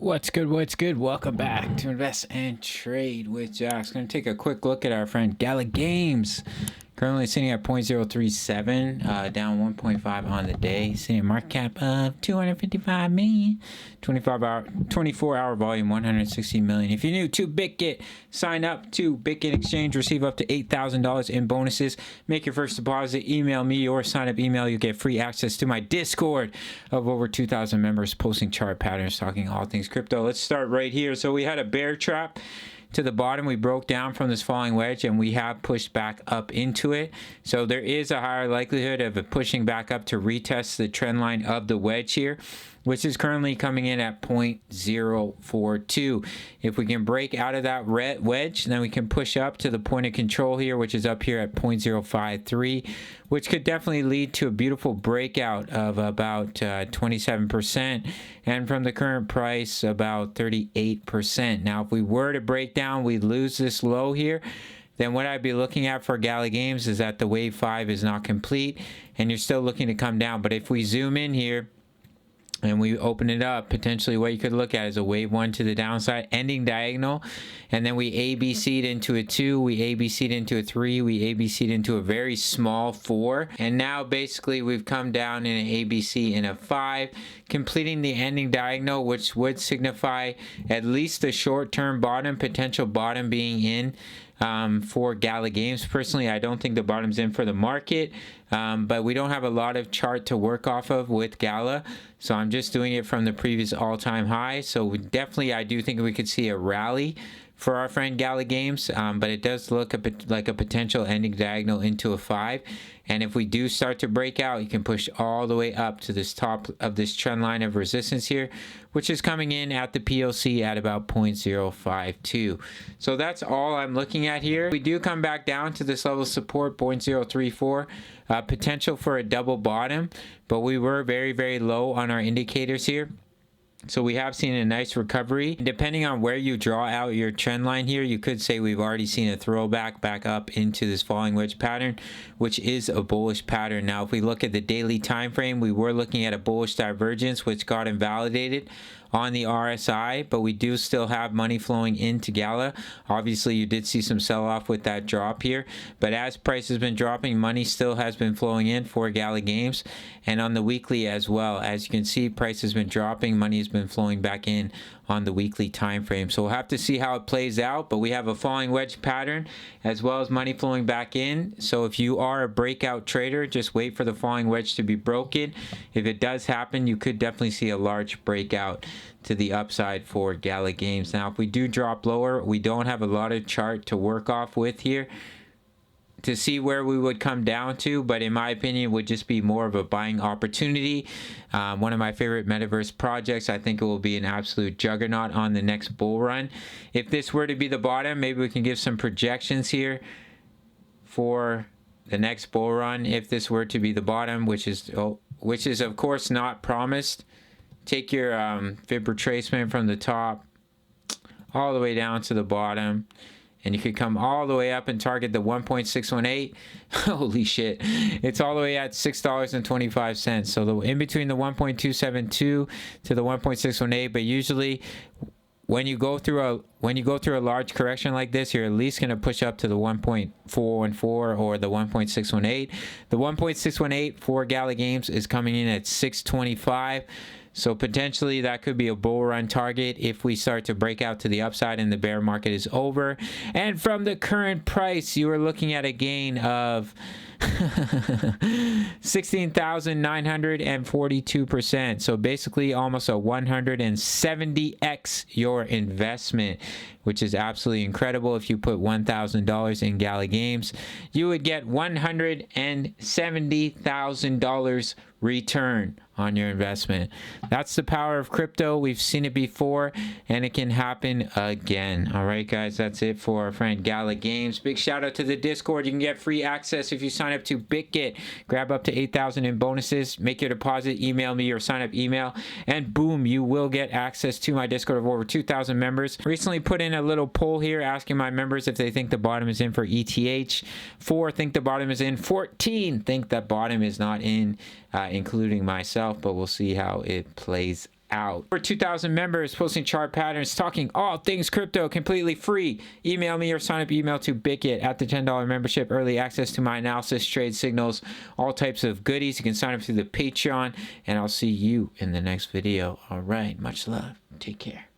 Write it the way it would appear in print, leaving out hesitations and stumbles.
What's good? What's good? Welcome back to Invest and Trade with Jax. Going to take a quick look at our friend Gala Games. Currently sitting at 0.037, down 1.5 on the day. Sitting at market cap of 255 million. 24-hour volume, 160 million. If you're new to BitGet, sign up to BitGet Exchange. Receive up to $8,000 in bonuses. Make your first deposit. Email me or sign up email. You get free access to my Discord of over 2,000 members posting chart patterns, talking all things crypto. Let's start right here. So we had a bear trap to the bottom. We broke down from this falling wedge and we have pushed back up into it. So there is a higher likelihood of it pushing back up to retest the trend line of the wedge here, which is currently coming in at 0.042. If we can break out of that red wedge, then we can push up to the point of control here, which is up here at 0.053, which could definitely lead to a beautiful breakout of about 27%, and from the current price, about 38%. Now, if we were to break down, we lose this low here, then what I'd be looking at for Gala Games is that the wave 5 is not complete, and you're still looking to come down. But if we zoom in here, and we open it up, potentially what you could look at is a wave 1 to the downside, ending diagonal, and then we ABC'd into a 2, we ABC'd into a 3, we ABC'd into a very small 4, and now basically we've come down in an ABC in a 5, completing the ending diagonal, which would signify at least a short-term bottom, potential bottom being in for Gala Games. Personally, I don't think the bottom's in for the market, but we don't have a lot of chart to work off of with Gala, so I'm just doing it from the previous all-time high. So definitely, I do think we could see a rally for our friend Gala Games, but it does look like a potential ending diagonal into a 5. And if we do start to break out, you can push all the way up to this top of this trend line of resistance here, which is coming in at the POC at about 0.052. So that's all I'm looking at here. We do come back down to this level of support, 0.034, potential for a double bottom, but we were very, very low on our indicators here. So we have seen a nice recovery. Depending on where you draw out your trend line here, you could say we've already seen a throwback back up into this falling wedge pattern, which is a bullish pattern. Now, if we look at the daily time frame, we were looking at a bullish divergence, which got invalidated on the RSI, but we do still have money flowing into Gala. Obviously, you did see some sell-off with that drop here, but as price has been dropping, money still has been flowing in for Gala Games, and on the weekly as well. As you can see, price has been dropping, money has been flowing back in on the weekly time frame. So we'll have to see how it plays out, but we have a falling wedge pattern as well as money flowing back in. So if you are a breakout trader, just wait for the falling wedge to be broken. If it does happen, you could definitely see a large breakout to the upside for Gala Games. Now, if we do drop lower, we don't have a lot of chart to work off with here to see where we would come down to, but in my opinion, it would just be more of a buying opportunity. One of my favorite metaverse projects. I think it will be an absolute juggernaut on the next bull run. If this were to be the bottom, maybe we can give some projections here for the next bull run. If this were to be the bottom, which is of course not promised, take your fib retracement from the top all the way down to the bottom, and you could come all the way up and target the 1.618. Holy shit. It's all the way at $6.25. So in between the 1.272 to the 1.618, but usually when you go through a large correction like this, you're at least going to push up to the 1.414 or the 1.618. The 1.618 for Gala Games is coming in at 625. So potentially that could be a bull run target if we start to break out to the upside and the bear market is over. And from the current price, you are looking at a gain of 16,942%. So basically almost a 170x your investment, which is absolutely incredible. If you put $1,000 in Gala Games, you would get $170,000 return on your investment. That's the power of crypto. We've seen it before and it can happen again. All right, guys, that's it for our friend Gala Games. Big shout out to the Discord. You can get free access if you sign up to BitGet. Grab up to 8,000 in bonuses. Make your deposit, email me or sign up email, and boom, you will get access to my Discord of over 2,000 members. Recently put in a little poll here asking my members if they think the bottom is in for ETH. 4 think the bottom is in. 14 think the bottom is not in, including myself, but we'll see how it plays out. For 2,000 members, posting chart patterns, talking all things crypto, completely free. Email me or sign up email to Bickett at the $10 membership. Early access to my analysis, trade signals, all types of goodies. You can sign up through the Patreon, and I'll see you in the next video. All right, much love. Take care.